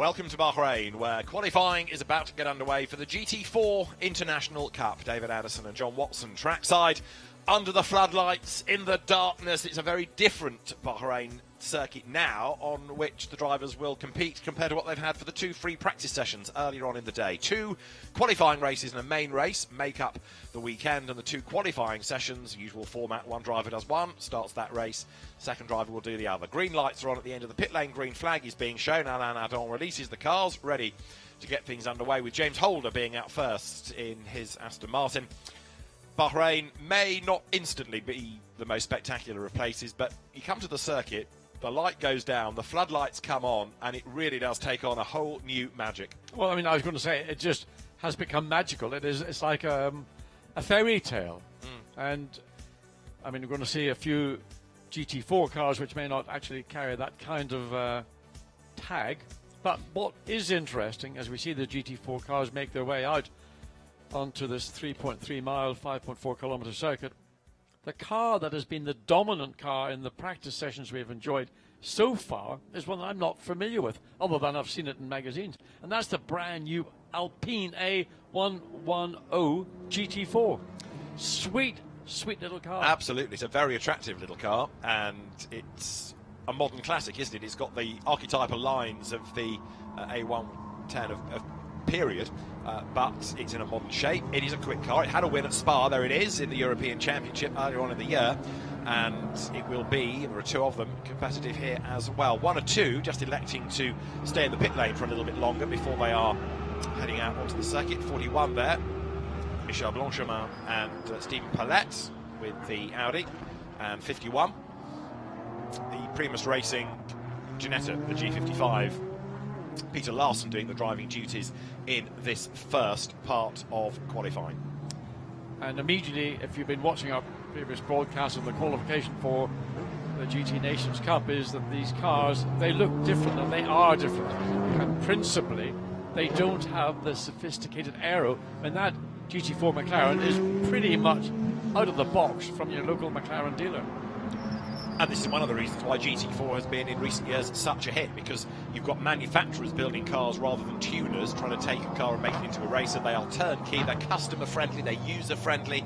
Welcome to Bahrain, where qualifying is about to get underway for the GT4 International Cup. David Addison and John Watson trackside, under the floodlights, in the darkness. It's a very different Bahrain circuit now, on which the drivers will compete compared to what they've had for the two free practice sessions earlier on in the day. Two qualifying races and a main race make up the weekend, and the two qualifying sessions, usual format, one driver does one, starts that race, second driver will do the other. Green lights are on at the end of the pit lane, green flag is being shown, Alain Adon releases the cars, ready to get things underway, with James Holder being out first in his Aston Martin. Bahrain may not instantly be the most spectacular of places, but you come to the circuit, the light goes down, the floodlights come on, and it really does take on a whole new magic. Well, I mean, I was going to say, it just has become magical. It's like a fairy tale. And, I mean, we're going to see a few GT4 cars which may not actually carry that kind of tag. But what is interesting, as we see the GT4 cars make their way out onto this 3.3 mile, 5.4 kilometre circuit, the car that has been the dominant car in the practice sessions we've enjoyed so far is one that I'm not familiar with, other than I've seen it in magazines. And that's the brand new Alpine A110 GT4. Sweet, sweet little car. Absolutely. It's a very attractive little car, and it's a modern classic, isn't it? It's got the archetypal lines of the A110 of period, but it's in a modern shape. It is a quick car. It had a win at Spa, there it is, in the European Championship earlier on in the year, and it will be, there are two of them, competitive here as well. One or two just electing to stay in the pit lane for a little bit longer before they are heading out onto the circuit. 41 there, Michel Blanchemin and Stephen Palette with the Audi, and 51, the Primus Racing Ginetta, the G55. Peter Larson doing the driving duties in this first part of qualifying. And immediately, if you've been watching our previous broadcast of the qualification for the GT Nations Cup, is that these cars, they look different, and they are different. And principally, they don't have the sophisticated aero, and that GT4 McLaren is pretty much out of the box from your local McLaren dealer. And this is one of the reasons why GT4 has been in recent years such a hit, because you've got manufacturers building cars rather than tuners trying to take a car and make it into a racer. They are turnkey, they're customer friendly, they're user friendly,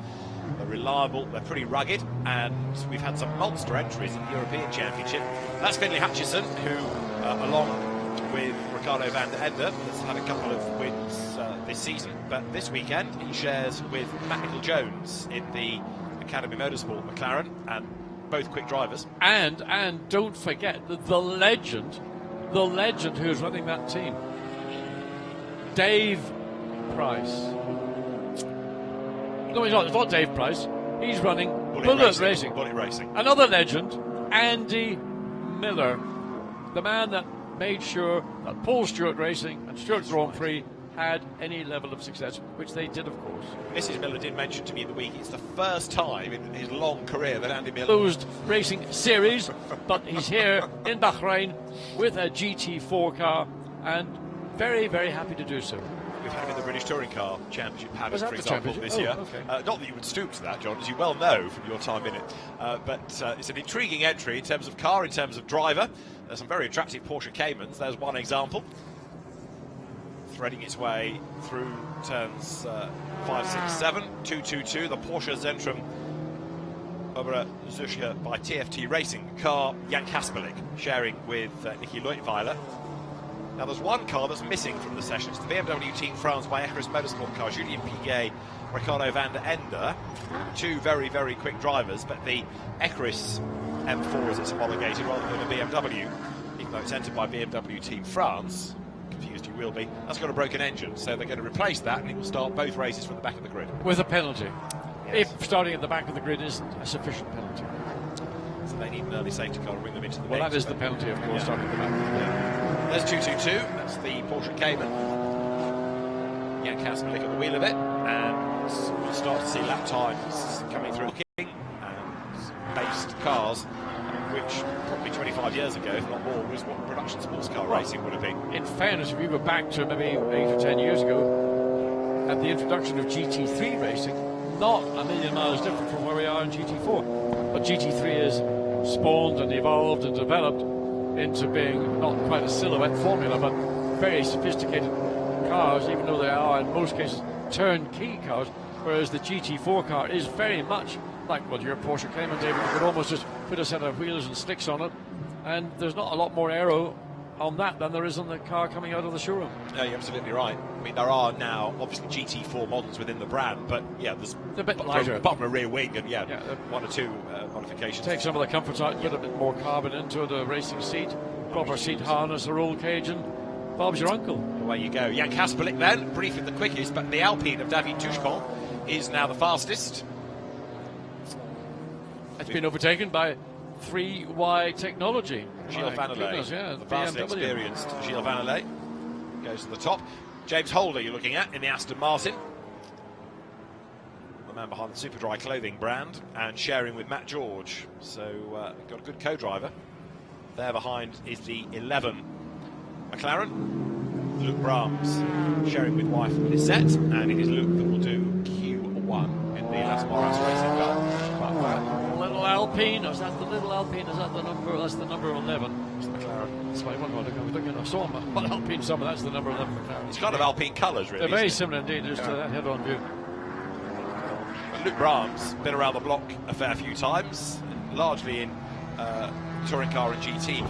they're reliable, they're pretty rugged, and we've had some monster entries in the European Championship. That's Finlay Hutchison, who along with Ricardo van der Ende has had a couple of wins this season, but this weekend he shares with Matt Nicol-Jones in the Academy Motorsport McLaren, and both quick drivers. And don't forget the legend who's running that team, Dave Price. No, he's not. It's not Dave Price. He's running Bullet Racing. Bullet Racing. Another legend, Andy Miller, the man that made sure that Paul Stewart Racing and Stewart Grand Prix had any level of success, which they did, of course. Mrs. Miller did mention to me in the week it's the first time in his long career that Andy Miller closed racing series, but he's here in Bahrain with a GT4 car, and very, very happy to do so. We've had him in the British Touring Car Championship, Paddock, for the example, this year. Okay. Not that you would stoop to that, John, as you well know from your time in it. But it's an intriguing entry in terms of car, in terms of driver. There's some very attractive Porsche Caymans. There's one example, threading its way through turns 5, 6, 7, 2, 2, 2. The Porsche Zentrum Oberzürcher by TFT Racing car, Jan Kasperlik sharing with Niki Leutwiler. Now there's one car that's missing from the sessions, the BMW Team France by Ecris Motorsport car, Julien Piguet, Ricardo van der Ende. Two very, very quick drivers, but the Ecris M4 as it's homologated rather than a BMW, even though it's entered by BMW Team France. Confused you will be. That's got a broken engine, so they're going to replace that, and it will start both races from the back of the grid. With a penalty. Yes. If starting at the back of the grid isn't a sufficient penalty. So they need an early safety car to bring them into the Well, mix. that is the penalty, of course, starting at the back. Yeah. There's 222, that's the Porsche Cayman. Jan Kasperlik at the wheel of it, and we'll start to see lap times coming through. And based cars, which probably 25 years ago, if not more, was what production sports car racing would have been. In fairness, if you go back to maybe 8 or 10 years ago, at the introduction of GT3 racing, not a million miles different from where we are in GT4. But GT3 is spawned and evolved and developed into being not quite a silhouette formula, but very sophisticated cars, even though they are in most cases turnkey cars, whereas the GT4 car is very much like, well, your Porsche Cayman, David. You could almost just put a set of wheels and slicks on it, and there's not a lot more aero on that than there is on the car coming out of the showroom. Yeah, you're absolutely right. I mean, there are now obviously GT4 models within the brand, but yeah, there's a bit lighter, bottom of rear wing, and one or two modifications. Take some of the comforts out, put a bit more carbon into it, a racing seat, proper seat harness, a roll cage, and Bob's your uncle. Away you go. Jan Kasperlik then, briefly the quickest, but the Alpine of David Touchepont is now the fastest. It's been overtaken by 3Y technology. Gilles Vanelay, yeah, the vastly experienced Gilles Vanelay, goes to the top. James Holder you're looking at in the Aston Martin, the man behind the Superdry clothing brand, and sharing with Matt George. So got a good co-driver. There behind is the 11 McLaren, Luke Brahms, sharing with wife Lisette, and it is Luke that will do Q1 in the Las Moras racing car. Little Alpine, is that the little Alpine? Is that the number? That's the number 11. It's the McLaren. That's why I saw him. Well, Alpine somewhere, that's the number 11 McLaren. It's kind of Alpine colours, really. They're very similar indeed, just to that head-on view. Luke Brahms, been around the block a fair few times, largely in touring car and GT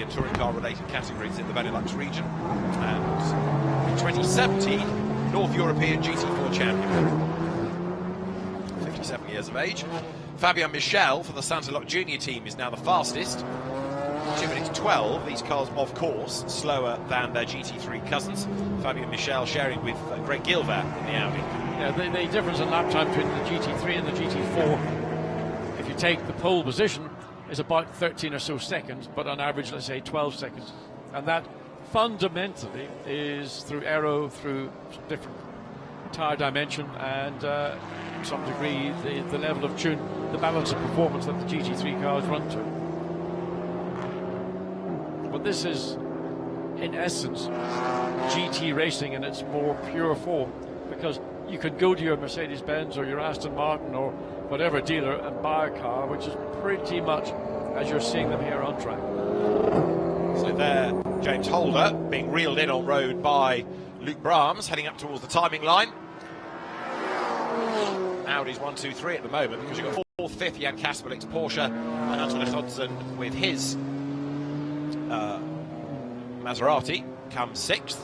and touring car related categories in the Benelux region. And in 2017, North European GT4 champion. 57 years of age. Fabien Michel for the Santalot Junior team is now the fastest. 2 minutes 12. These cars, of course, slower than their GT3 cousins. Fabien Michel sharing with Greg Gilver in the Audi. Yeah, the difference in lap time between the GT3 and the GT4, if you take the pole position, is about 13 or so seconds, but on average, let's say 12 seconds. And that fundamentally is through aero, through different tyre dimension, and to some degree the level of tune, the balance of performance that the GT3 cars run to. But this is, in essence, GT racing in its more pure form, because you could go to your Mercedes-Benz or your Aston Martin or whatever dealer and buy a car which is pretty much as you're seeing them here on track. So there, James Holder being reeled in on road by Luke Brahms, heading up towards the timing line. Audi's 1, 2, 3 at the moment, because you've got 4th, 5th Jan Kasperlik's Porsche, and Anton Hodson with his Maserati comes 6th.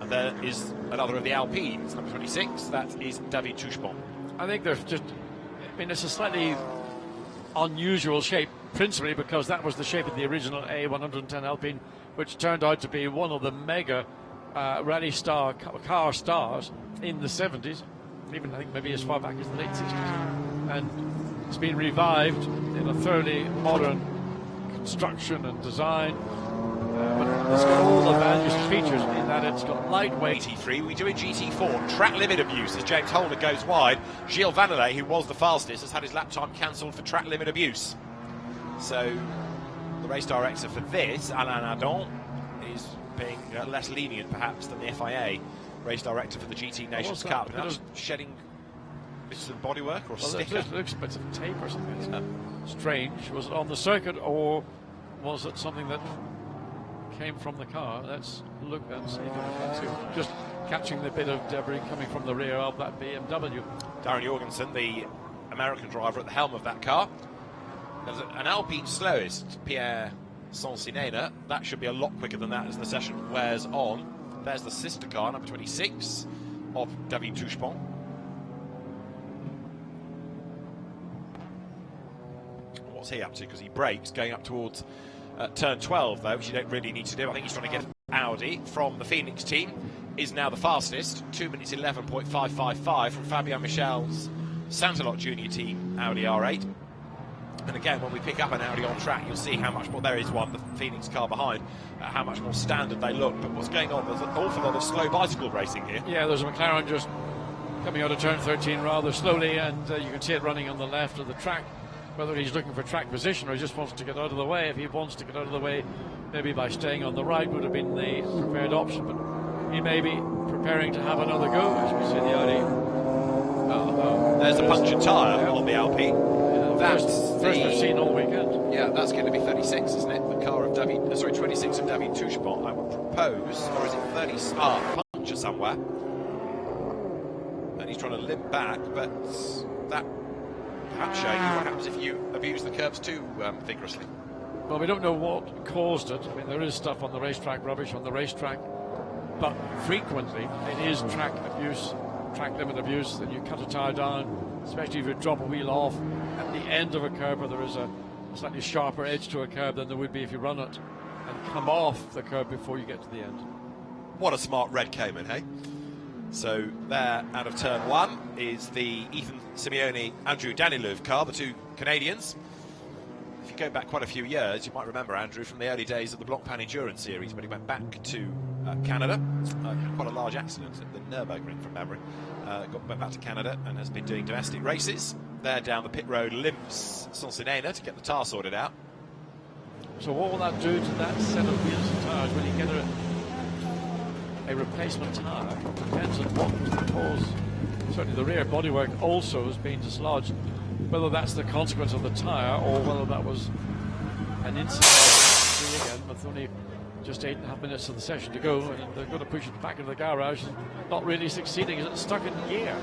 And there is another of the Alpines, number 26, that is David Touchepont. I think they're just, I mean, it's a slightly unusual shape, principally because that was the shape of the original A110 Alpine, which turned out to be one of the mega rally star car stars in the 70s, even I think maybe as far back as the late 60s. And it's been revived in a thoroughly modern construction and design. But it's got all the values and features in that it's got lightweight. GT3, we do in GT4. Track limit abuse as James Holder goes wide. Gilles Vanelay, who was the fastest, has had his lap time cancelled for track limit abuse. So the race director for this, Alain Adon, is being less lenient perhaps than the FIA race director for the GT Nations Cup. And that's shedding bits of bodywork or a sticker. It looks a bit of tape or something. It's strange. Was it on the circuit or was it something that came from the car? Let's look and see. Just catching the bit of debris coming from the rear of that BMW. Darren Jorgensen, the American driver at the helm of that car. There's an Alpine slowest, Pierre Sancinena. That should be a lot quicker than that as the session wears on. There's the sister car, number 26, of David Touchepont. What's he up to? Because he brakes going up towards turn 12, though, which you don't really need to do. I think he's trying to get Audi from the Phoenix team. Is now the fastest, 2 minutes 11.555 from Fabien Michel's Santalot Junior team, Audi R8. And again, when we pick up an Audi on track, you'll see how much more, there is one, the Phoenix car behind, how much more standard they look. But what's going on, there's an awful lot of slow bicycle racing here. Yeah, there's a McLaren just coming out of turn 13 rather slowly, and you can see it running on the left of the track. Whether he's looking for track position or he just wants to get out of the way. If he wants to get out of the way, maybe by staying on the right would have been the preferred option. But he may be preparing to have another go, as we see the Audi. There's a punctured tyre on the Alpine. First we've seen all weekend. second. Yeah, that's going to be 36, isn't it? The car of David, 26 of David Touchebot, I would propose, or is it 30? Puncture somewhere. And he's trying to limp back, but that perhaps showing you what happens if you abuse the curbs too vigorously. Well, we don't know what caused it. I mean, there is stuff on the racetrack, rubbish on the racetrack, but frequently it is track abuse, track limit abuse, that you cut a tyre down, especially if you drop a wheel off at the end of a curb where there is a slightly sharper edge to a curb than there would be if you run it and come off the curb before you get to the end. What a smart red Cayman, hey? So there, out of turn one, is the Ethan Simeone, Andrew Danilov car, the two Canadians. If you go back quite a few years, you might remember Andrew from the early days of the Blancpain Endurance Series, when he went back to Canada. Had quite a large accident at the Nürburgring from memory. Went back to Canada and has been doing domestic races. There down the pit road limps Sonsinena to get the tyre sorted out. So what will that do to that set of wheels and tyres when you get a replacement tyre? Depends on what was the cause. Certainly the rear bodywork also has been dislodged. Whether that's the consequence of the tyre or whether that was an incident again, with only just 8.5 minutes of the session to go, and they're going to push it back into the garage and not really succeeding. Is it stuck in gear?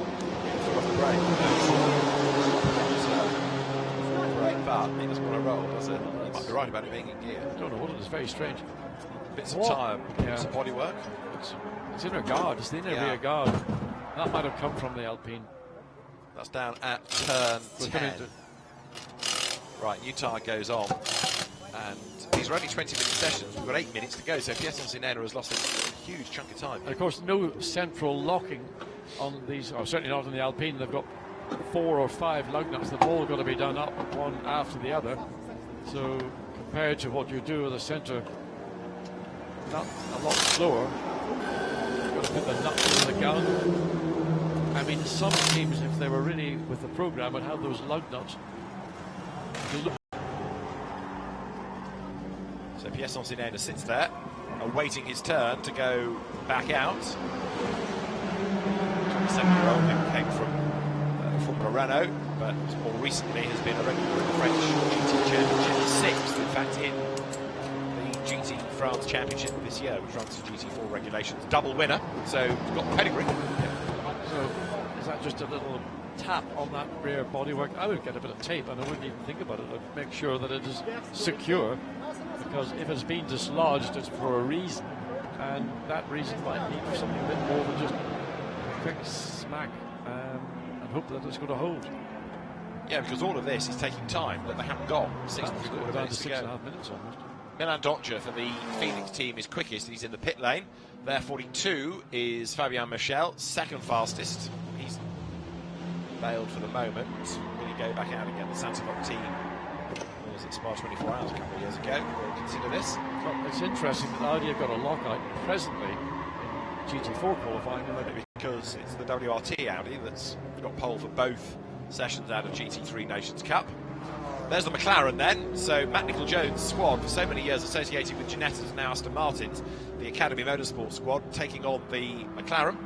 Brake, but he doesn't want to roll, does it? You might be right about it being in gear. I don't know what it is. Very strange. Bits of tyre, bits of bodywork. It's in a guard. It's the inner rear guard. That might have come from the Alpine. That's down at turn 10. Right, new tyre goes on. And these are only 20-minute sessions. We've got 8 minutes to go, so Pierre Sonsinena has lost a huge chunk of time. And of course, no central locking on these, or certainly not on the Alpine. They've got 4 or 5 lug nuts that have all got to be done up one after the other. So compared to what you do with a centre nut a lot slower, you've got to put the nuts in the gun. I mean, some teams, if they were really with the program, would have those lug nuts. So Pierre Sonsinena sits there, awaiting his turn to go back out. 27-year-old who came from Formula Renault, but more recently has been a regular in the French GT Championship, sixth, in fact, in the GT France Championship this year, which runs to GT4 regulations. Double winner, so he's got pedigree. So is that just a little tap on that rear bodywork? I would get a bit of tape and I wouldn't even think about it. I'd make sure that it is secure, because if it's been dislodged, it's for a reason, and that reason might be for something a bit more than just a quick smack and hope that it's going to hold. Yeah, because all of this is taking time that they haven't got. Down to 6.5 minutes almost. Milan Dontje for the Phoenix team is quickest. He's in the pit lane. There, 42 is Fabien Michel, second fastest. He's bailed for the moment. Will he go back out again? The Santilot team was at Spa 24 Hours a couple of years ago. We'll consider this. Well, it's interesting that Audi have got a lockout presently in GT4 qualifying. Because it's the WRT Audi that's got pole for both sessions out of GT3 Nations Cup. There's the McLaren then. So Matt Nicol-Jones' squad, for so many years associated with Ginettas and now Aston Martins, the Academy Motorsports squad taking on the McLaren.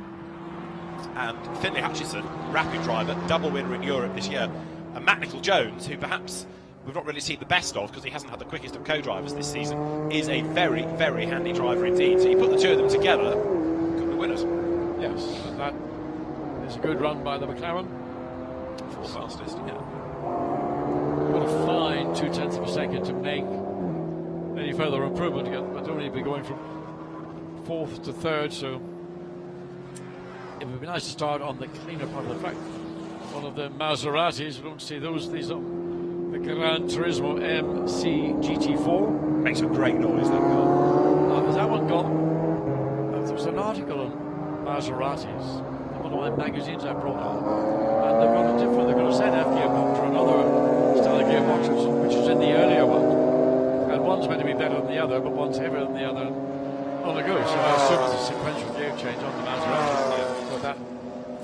And Finlay Hutchison, rapid driver, double winner in Europe this year. And Matt Nicol-Jones, who perhaps we've not really seen the best of because he hasn't had the quickest of co-drivers this season, is a very, very handy driver indeed. So you put the two of them together, could be winners. Yes, and that is a good run by the McLaren. Fourth fastest, yeah. Got a fine 0.2 of a second to make any further improvement, but only be going from 4th to 3rd, so it would be nice to start on the cleaner part of the track. One of the Maseratis, we don't see those, these are the Gran Turismo MC GT4. Makes a great noise, that car. Has that one got, there was an article on Maseratis in one of my magazines I brought on, and they've got a different, they've got a ZF gearbox or another style of gearbox which is in the earlier one, and one's meant to be better than the other, but one's heavier than the other on the go, so I assume it's a sequential gear change on the Maserati. So that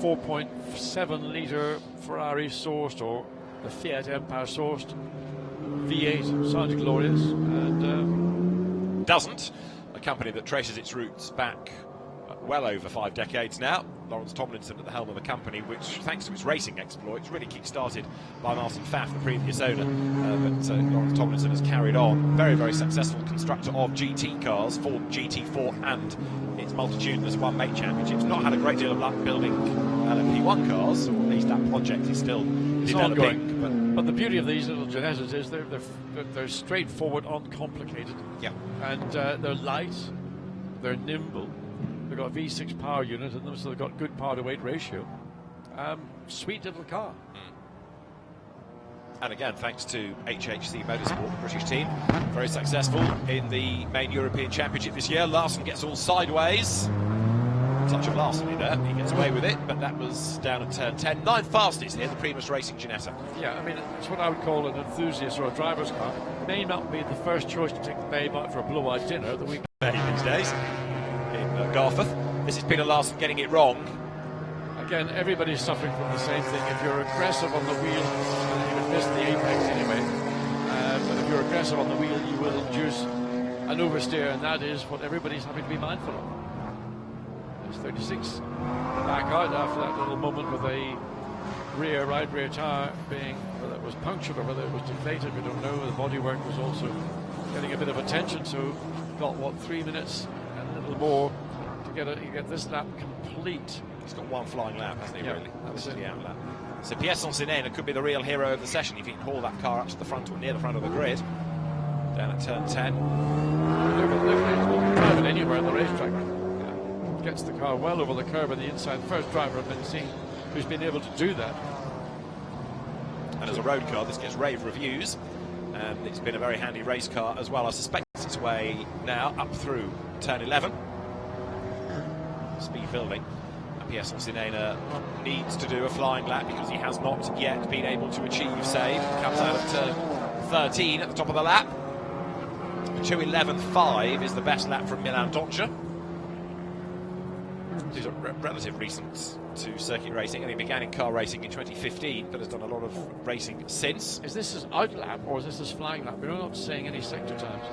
4.7 litre Ferrari sourced, or the Fiat Empire sourced V8 sounds glorious, and doesn't. A company that traces its roots back well over 5 decades now. Lawrence Tomlinson at the helm of a company which, thanks to its racing exploits, really kick-started by Martin Pfaff, the previous owner. But Lawrence Tomlinson has carried on. Very, very successful constructor of GT cars for GT4 and its multitudinous one-make championships. Not had a great deal of luck building LMP1 cars, or at least that project is still developing. But the beauty of these little Genettas is they're straightforward, uncomplicated. Yeah. And they're light, they're nimble. They've got a V6 power unit in them, so they've got good power to weight ratio. Sweet little car. And again, thanks to HHC Motorsport, the British team, very successful in the main European Championship this year. Larson gets all sideways. Touch of Larson there, he gets away with it, but that was down at turn 10. 9th fastest here, the Primus Racing Ginetta. Yeah, I mean, it's what I would call an enthusiast or a driver's car. May not be the first choice to take the babe out for a blue-eyed dinner that we these days in Garforth. This is Peter Larson getting it wrong. Again, everybody's suffering from the same thing. If you're aggressive on the wheel, you would miss the apex anyway. But if you're aggressive on the wheel, you will induce an oversteer, and that is what everybody's having to be mindful of. 36 back out after that little moment with a right rear tyre being, whether it was punctured or whether it was deflated, we don't know. The bodywork was also getting a bit of attention, so got 3 minutes and a little more to get this lap complete. He's got one flying lap, hasn't he? Yeah, really? that's This is it. the out lap. So Pierre-Sonsinena could be the real hero of the session if he can haul that car up to the front or near the front of the grid. Down at turn 10. Look at drive it anywhere on the racetrack. Gets the car well over the curb on the inside. First driver I've been seen who's been able to do that. And as a road car, this gets rave reviews, and it's been a very handy race car as well. I suspect it's its way now up through turn 11. Speed building. And Pierre-Sonsinena needs to do a flying lap because he has not yet been able to achieve save. Comes out of turn 13 at the top of the lap. 2:11.5 is the best lap from Milan Doccia. He's a relative recent to circuit racing, and he began in car racing in 2015, but has done a lot of racing since. Is this his out lap or is this his flying lap? We're not saying any sector times.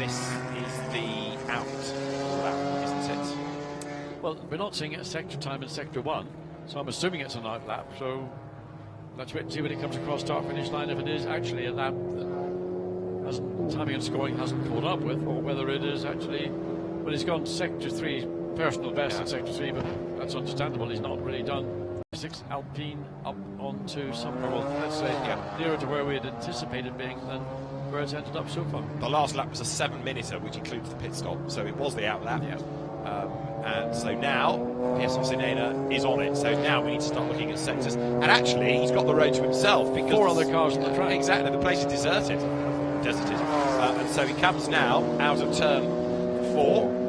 This is the out lap, isn't it? Well, we're not seeing it as sector time in sector 1, so I'm assuming it's an out lap. So let's wait and see when it comes across start finish line if it is actually a lap that timing and scoring hasn't caught up with, or whether it is actually, well, he's gone sector 3. Personal best in sector 3, but that's understandable. He's not really done 6 Alpine up onto somewhere, well, let's say nearer to where we had anticipated being than where it's ended up so far. The last lap was a 7-minuter, which includes the pit stop, so it was the out lap. And so now Pierre-Sonsinena is on it. So now we need to start looking at sectors. And actually, he's got the road to himself because 4 other cars on the track. Exactly, the place is deserted. And so he comes now out of turn 4.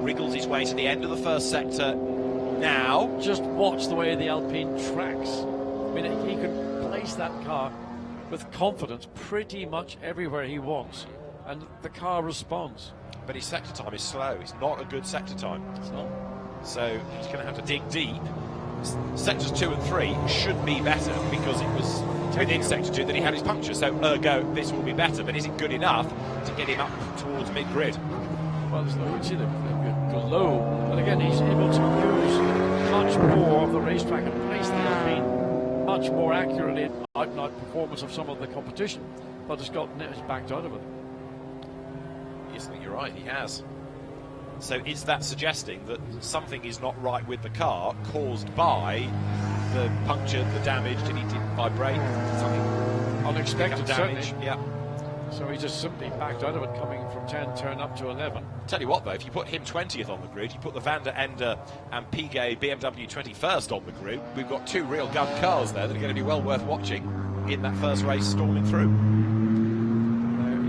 Wriggles his way to the end of the first sector now. Just watch the way the Alpine tracks. I mean, he could place that car with confidence pretty much everywhere he wants, and the car responds. But his sector time is slow. It's not a good sector time. It's not. So he's going to have to dig deep. Sectors 2 and 3 should be better because it was within sector 2 that he had his puncture. So ergo, this will be better. But is it good enough to get him up towards mid-grid? Well, you can see them go low, but again, he's able to use much more of the racetrack and place the Alpine much more accurately in out-and-out performance of some of the competition, but it's backed out of it. Yes, I think you're right, he has. So is that suggesting that something is not right with the car caused by the puncture, the damage? Did he vibrate? Something unexpected damage? Certainly. Yeah. So he just simply backed out of it, coming from 10, turn up to 11. Tell you what, though, if you put him 20th on the grid, you put the Van der Ende and Piguet BMW 21st on the grid, we've got 2 real gun cars there that are going to be well worth watching in that first race storming through.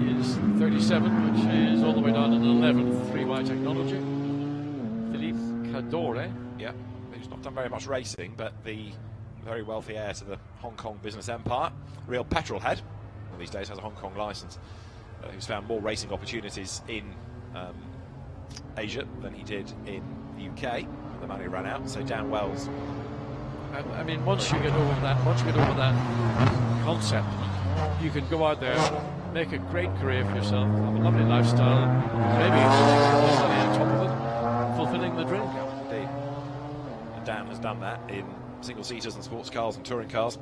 There is 37, which is all the way down in 11th, 3Y Technology. Philippe Cadore. Yeah, he's not done very much racing, but the very wealthy heir to the Hong Kong business empire, real petrol head. These days has a Hong Kong license, who's found more racing opportunities in Asia than he did in the UK. The money ran out, so Dan Wells. I mean, once you get over that concept, you can go out there, make a great career for yourself, have a lovely lifestyle, maybe on top of it, fulfill fulfilling the dream. Yeah, indeed. And Dan has done that in single-seaters and sports cars and touring cars.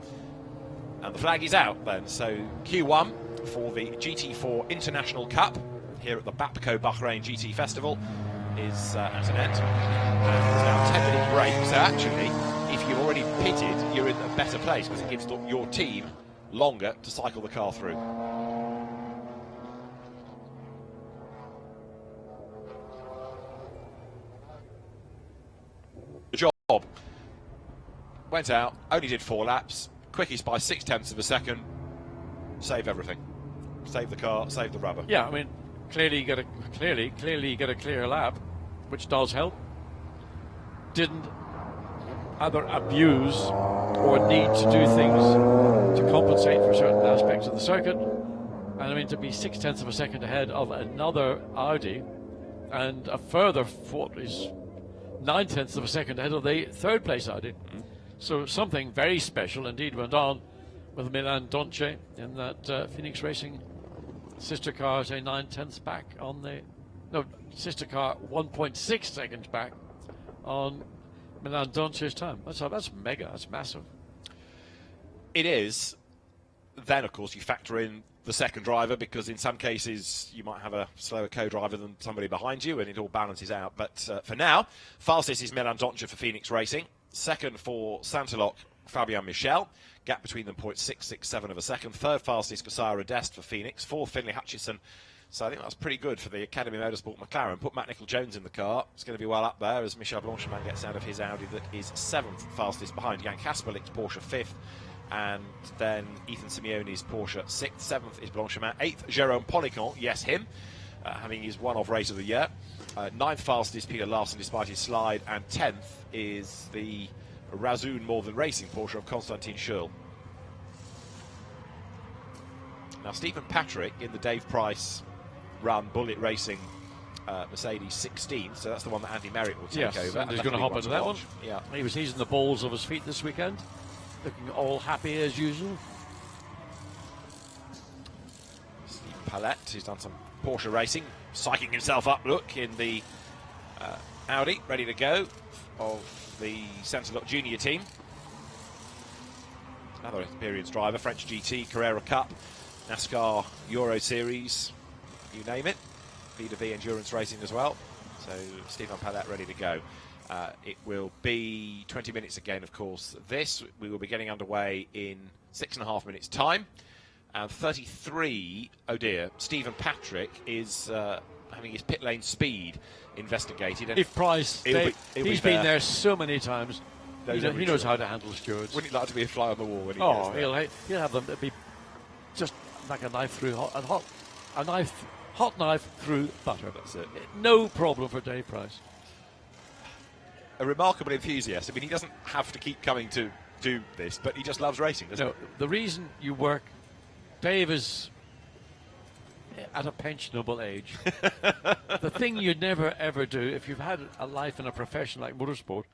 And the flag is out then, so Q1 for the GT4 International Cup here at the Bapco Bahrain GT Festival is at an end. And there's now a 10-minute break, so actually, if you've already pitted, you're in a better place because it gives your team longer to cycle the car through. The job went out, only did 4 laps, quickest by 0.6 of a second. Save everything. Save the car, save the rubber. Yeah, I mean, clearly you get a clear lap, which does help. Didn't either abuse or need to do things to compensate for certain aspects of the circuit. And I mean, to be 0.6 of a second ahead of another Audi, and a further 0.9 of a second ahead of the third place Audi. So something very special indeed went on with Milan Donce in that Phoenix Racing sister car, say 9/10 back on the sister car 1.6 seconds back on Milan Donce's time. That's mega. That's massive. It is. Then, of course, you factor in the second driver because in some cases you might have a slower co-driver than somebody behind you and it all balances out. But for now, fastest is Milan Donce for Phoenix Racing. Second for Santilloc, Fabian Michel. Gap between them 0.667 of a second. Third fastest Kasara Dest for Phoenix. Fourth Finlay Hutchison. So I think that's pretty good for the Academy Motorsport McLaren. Put Matt Nicol-Jones in the car. It's going to be well up there as Michel Blancpain gets out of his Audi that is 7th fastest behind Jan Kasperlik's Porsche 5th. And then Ethan Simeone's Porsche 6th. 7th is Blancpain. 8th, Jérôme Policon. Yes, him. Having his one-off race of the year. 9th fastest Peter Larson despite his slide. And 10th is the Razzoon More Than Racing Porsche of Konstantin Schürrle. Now, Stephen Patrick in the Dave Price run Bullet Racing Mercedes 16, so that's the one that Andy Merritt will take over. And he's going to hop into that one. Yeah. He was easing the balls of his feet this weekend, looking all happy as usual. Steve Palette, who's done some Porsche racing, psyching himself up, look, in the Audi, ready to go, of the Santilloc Junior team. Another experienced driver, French GT, Carrera Cup, NASCAR Euro Series, you name it. V2V Endurance Racing as well. So Stephen Palette ready to go. It will be 20 minutes again, of course. This, we will be getting underway in 6.5 minutes' time. And 33, oh dear, Stephen Patrick is having his pit lane speed investigated. And if Price, he's been there so many times. He knows how to handle stewards. Wouldn't he like to be a fly on the wall when he gets there? He'll have them be just like a knife through hot knife through butter. That's it. No problem for Dave Price. A remarkable enthusiast. I mean, he doesn't have to keep coming to do this, but he just loves racing, doesn't he? The reason you work, Dave is at a pensionable age. The thing you'd never ever do if you've had a life in a profession like motorsport,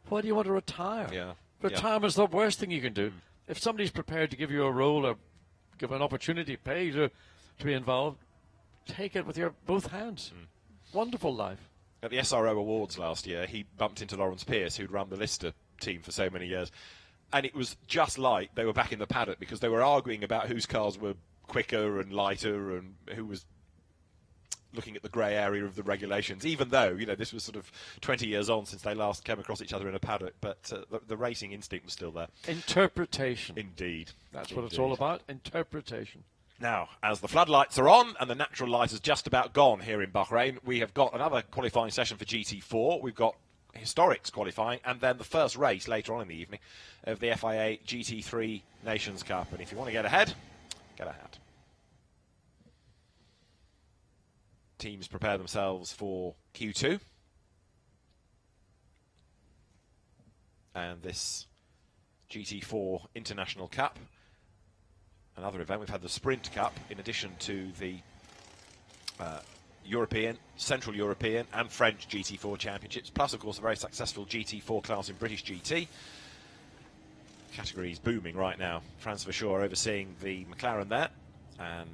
why do you want to retire? Yeah. Retirement's the worst thing you can do. If somebody's prepared to give you a role or give an opportunity, pay to be involved, take it with your both hands. Wonderful life. At the SRO Awards last year, he bumped into Lawrence Pierce, who'd run the Lister team for so many years. And it was just like they were back in the paddock because they were arguing about whose cars were quicker and lighter and who was looking at the grey area of the regulations, even though, this was sort of 20 years on since they last came across each other in a paddock. But the racing instinct was still there. Interpretation. Indeed. That's what it's all about, interpretation. Now, as the floodlights are on and the natural light has just about gone here in Bahrain, we have got another qualifying session for GT4. We've got Historics qualifying and then the first race later on in the evening of the FIA GT3 Nations Cup. And if you want to get ahead, get ahead. Teams prepare themselves for Q2. And this GT4 International Cup. Another event. We've had the Sprint Cup in addition to the European, Central European and French GT4 Championships, plus of course a very successful GT4 class in British GT. Categories booming right now. Franz Verschoor overseeing the McLaren there, and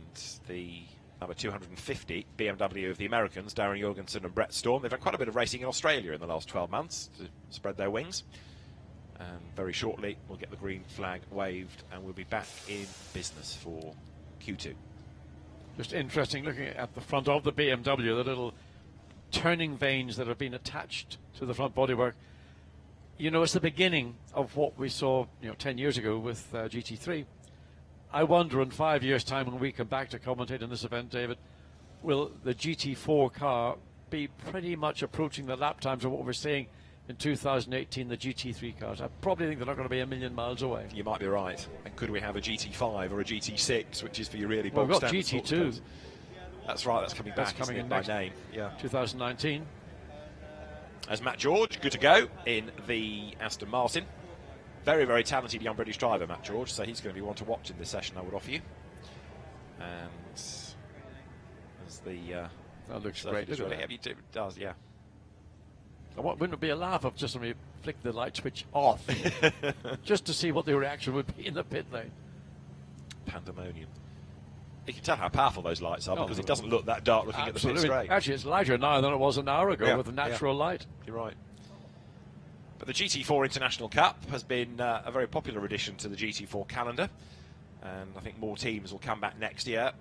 the number 250, BMW of the Americans, Darren Jorgensen and Brett Storm. They've had quite a bit of racing in Australia in the last 12 months to spread their wings. And very shortly, we'll get the green flag waved and we'll be back in business for Q2. Just interesting looking at the front of the BMW, the little turning vanes that have been attached to the front bodywork. You know, it's the beginning of what we saw, 10 years ago with GT3. I wonder in 5 years' time when we come back to commentate on this event, David, will the GT4 car be pretty much approaching the lap times of what we're seeing in 2018, the GT3 cars? I probably think they're not going to be a million miles away. You might be right. And could we have a GT5 or a GT6, which is for your really well, bog we've got GT2. That's right, that's coming back, coming in by name. Yeah. 2019. As Matt George, good to go in the Aston Martin. Very, very talented young British driver, Matt George, so he's going to be one to watch in this session, I would offer you. And as the... that looks great, doesn't it? It does, yeah. Wouldn't it be a laugh if just when we flick the light switch off, just to see what the reaction would be in the pit lane? Pandemonium. You can tell how powerful those lights are because it doesn't look that dark looking absolutely. at the pit straight. Actually, it's lighter now than it was an hour ago with the natural light. You're right. But the GT4 International Cup has been a very popular addition to the GT4 calendar, and I think more teams will come back next year.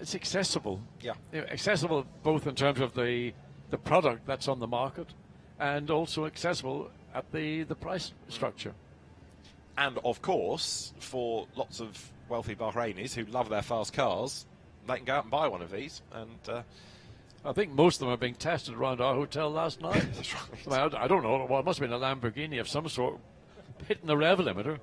It's accessible. Yeah. Accessible both in terms of the product that's on the market and also accessible at the price structure. And of course, for lots of wealthy Bahrainis who love their fast cars, they can go out and buy one of these. And I think most of them are being tested around our hotel last night. That's right. I mean, I don't know. Well, it must have been a Lamborghini of some sort hitting the rev limiter.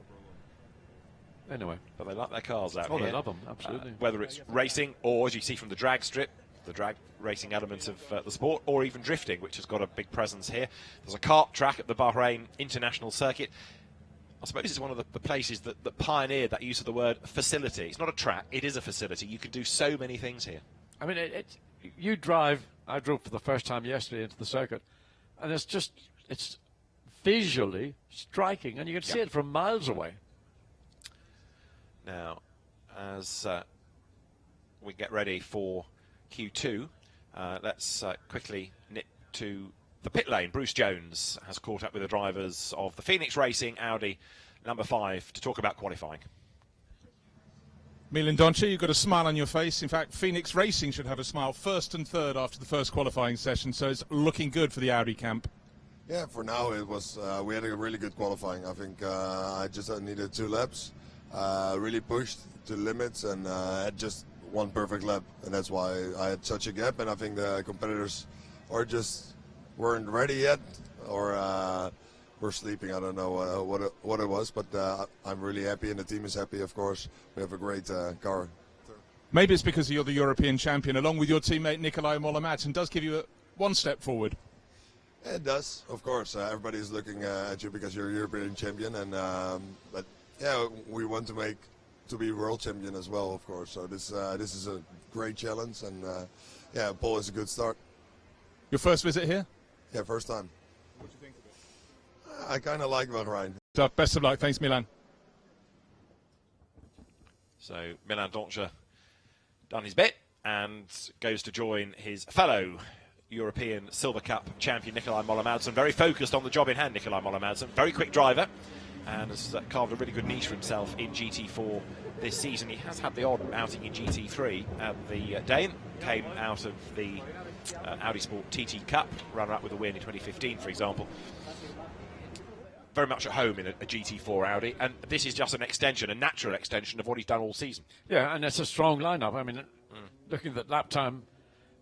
Anyway. But they like their cars out here. Oh, they love them, absolutely. Whether it's racing or, as you see from the drag strip, the drag racing element of the sport, or even drifting, which has got a big presence here. There's a kart track at the Bahrain International Circuit. I suppose it's one of the places that pioneered that use of the word facility. It's not a track, it is a facility. You can do so many things here. I mean, you drive, I drove for the first time yesterday into the circuit, and it's visually striking, and you can see it from miles away. Now, as we get ready for Q2, let's quickly nip to the pit lane. Bruce Jones has caught up with the drivers of the Phoenix Racing Audi number 5 to talk about qualifying. Milan Doncha, you've got a smile on your face. In fact, Phoenix Racing should have a smile first and third after the first qualifying session, so it's looking good for the Audi camp. Yeah, for now it was, we had a really good qualifying. I think I just needed 2 laps, really pushed to limits, and had just one perfect lap, and that's why I had such a gap. And I think the competitors weren't ready yet, or were sleeping. I don't know what it was, but I'm really happy, and the team is happy. Of course, we have a great car. Maybe it's because you're the European champion, along with your teammate Nikolai Moller-Madsen, does give you one step forward. It does, of course. Everybody's looking at you because you're a European champion, and but yeah, we want to be world champion as well, of course. So this is a great challenge, and yeah, pole is a good start. Your first visit here? Yeah, first time. What do you think of it? I kind of like Bahrain. So best of luck. Thanks, Milan. So Milan Doncha done his bit and goes to join his fellow European Silver Cup champion Nikolai Moller-Madsen. Very focused on the job in hand, Nikolai Moller-Madsen. Very quick driver and has carved a really good niche for himself in GT4 this season. He has had the odd outing in GT3 at the Dane. Came out of the Audi Sport TT Cup, runner-up with a win in 2015, for example. Very much at home in a GT4 Audi, and this is just an extension, a natural extension of what he's done all season. Yeah, and it's a strong lineup. I mean, looking at that lap time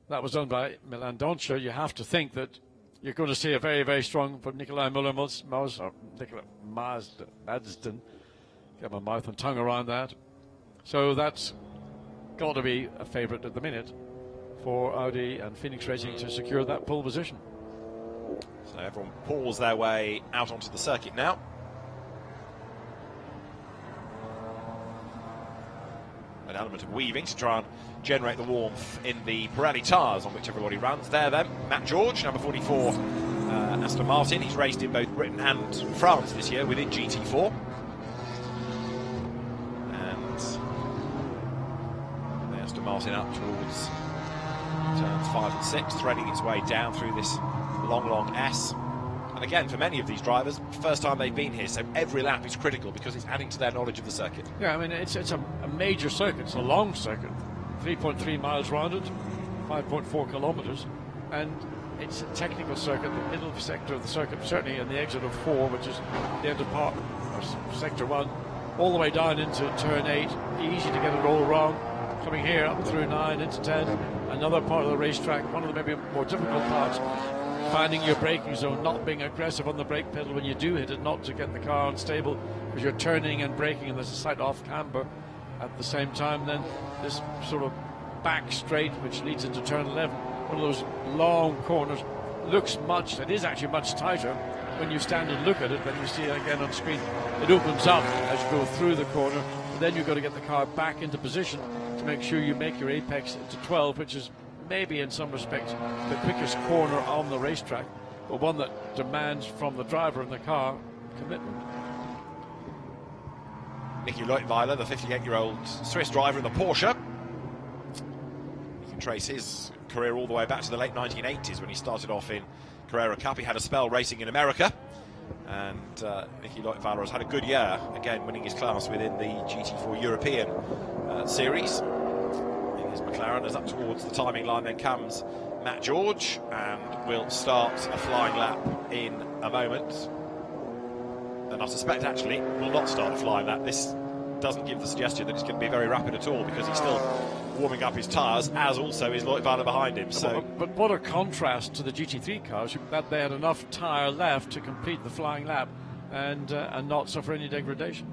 that was done by Milan Doncha, you have to think that you're going to see a very, very strong from Nikolai Moller-Madsen. Get my mouth and tongue around that. So that's got to be a favourite at the minute for Audi and Phoenix Racing to secure that pole position. So everyone pulls their way out onto the circuit now. An element of weaving to try and generate the warmth in the Pirelli tyres on which everybody runs. There then, Matt George, number 44, Aston Martin. He's raced in both Britain and France this year within GT4. And the Aston Martin starting up towards turns 5 and 6, threading its way down through this long S. And again, for many of these drivers, first time they've been here, so every lap is critical because it's adding to their knowledge of the circuit. Yeah, I mean, it's a major circuit. It's a long circuit, 3.3 miles rounded, 5.4 kilometers, and it's a technical circuit. The middle sector of the circuit, certainly in the exit of 4, which is the end of part of sector 1, all the way down into turn 8. Easy to get it all wrong. Coming here up through 9 into 10. Another part of the racetrack, one of the maybe more difficult parts, finding your braking zone, not being aggressive on the brake pedal when you do hit it, not to get the car unstable because you're turning and braking and there's a slight off camber at the same time. Then this sort of back straight which leads into turn 11, one of those long corners, it is actually much tighter when you stand and look at it than you see it again on screen. It opens up as you go through the corner, but then you've got to get the car back into position to make sure you make your apex into 12, which is maybe in some respects the quickest corner on the racetrack, but one that demands from the driver in the car commitment. Nicky Leutwiler, the 58-year-old Swiss driver in the Porsche. You can trace his career all the way back to the late 1980s when he started off in Carrera Cup. He had a spell racing in America, and Nicky Leutwiler has had a good year, again winning his class within the GT4 European Series. His McLaren is up towards the timing line. Then comes Matt George and will start a flying lap in a moment. And I suspect actually will not start a flying lap. This doesn't give the suggestion that it's going to be very rapid at all because he's still warming up his tyres, as also is Leutwiler behind him. So, but what a contrast to the GT3 cars, that they had enough tyre left to complete the flying lap and not suffer any degradation.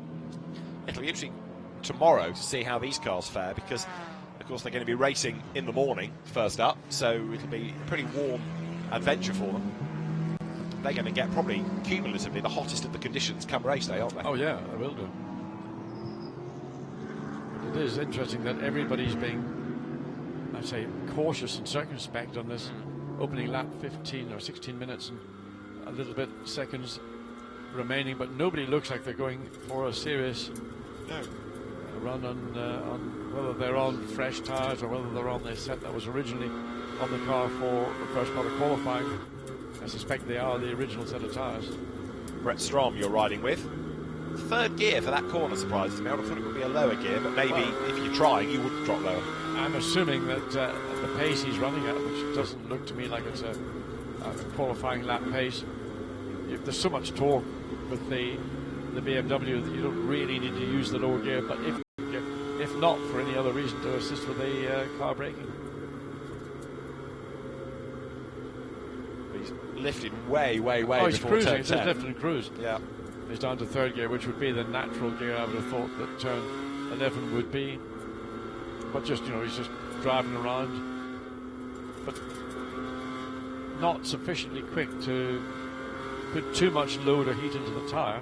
It'll be interesting tomorrow to see how these cars fare because of course they're going to be racing in the morning first up, so it'll be a pretty warm adventure for them. They're going to get probably cumulatively the hottest of the conditions come race day, aren't they? Oh yeah, they will do. But it is interesting that everybody's being, I'd say, cautious and circumspect on this opening lap, 15 or 16 minutes and a little bit seconds remaining, but nobody looks like they're going for a serious run on whether they're on fresh tyres or whether they're on the set that was originally on the car for the first part of qualifying. I suspect they are the original set of tyres. Brett Strom you're riding with. Third gear for that corner surprises me. I would have thought it would be a lower gear, but maybe if you're trying you wouldn't drop lower. I'm assuming that at the pace he's running at, which doesn't look to me like it's a qualifying lap pace, there's so much torque with the BMW that you don't really need to use the lower gear, but if not for any other reason, to assist with the car braking. He's lifted way he's before cruising. turn It's 10. just lifted and cruised. Yeah. He's down to third gear, which would be the natural gear I would have thought that turn 11 would be. But just, he's just driving around, but not sufficiently quick to put too much load or heat into the tyre.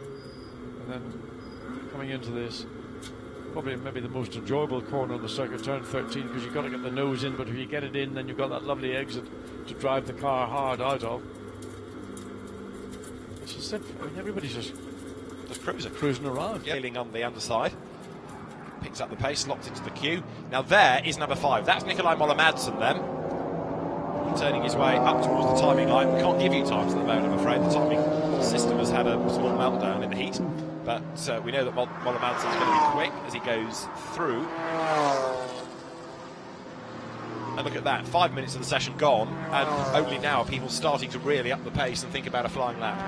And then coming into this, probably maybe the most enjoyable corner on the circuit, turn 13, because you've got to get the nose in, but if you get it in, then you've got that lovely exit to drive the car hard out of. It's just, everybody's just cruising around. Sailing on the underside. Picks up the pace, locks into the queue. Now there is number 5. That's Nikolai Moller-Madsen then. Turning his way up towards the timing line. We can't give you times at the moment, I'm afraid. The timing system has had a small meltdown in the heat. But we know that Moller-Madsen is going to be quick as he goes through. And look at that, 5 minutes of the session gone, and only now are people starting to really up the pace and think about a flying lap.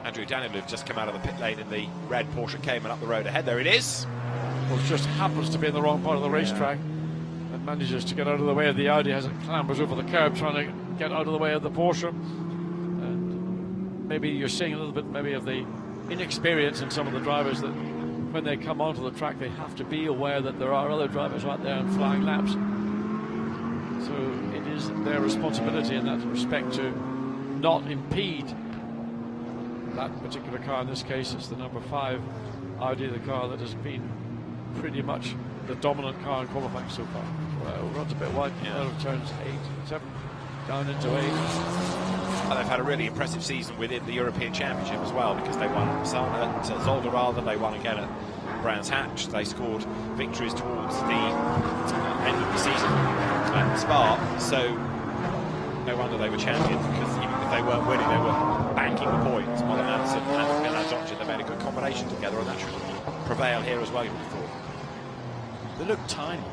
Andrew Danilov just come out of the pit lane in the red Porsche Cayman up the road ahead. There it is. Well, it just happens to be in the wrong part of the racetrack and manages to get out of the way of the Audi as it clambers over the curb, trying to get out of the way of the Porsche. And maybe you're seeing a little bit maybe of the inexperience in some of the drivers, that when they come onto the track they have to be aware that there are other drivers out there and flying laps. So it is their responsibility in that respect to not impede that particular car. In this case it's the number 5 Audi, the car that has been pretty much the dominant car in qualifying so far. Runs a bit wide out of turns 8 and 7 down into 8. And they've had a really impressive season within the European Championship as well, because they won some at Zolderrade, they won again at Brands Hatch. They scored victories towards the end of the season at Spa, so no wonder they were champions, because even if they weren't winning, they were banking the points. Moller Madsen and Milan Doncic, they made a good combination together, and that should prevail here as well, you would have thought. They look tiny.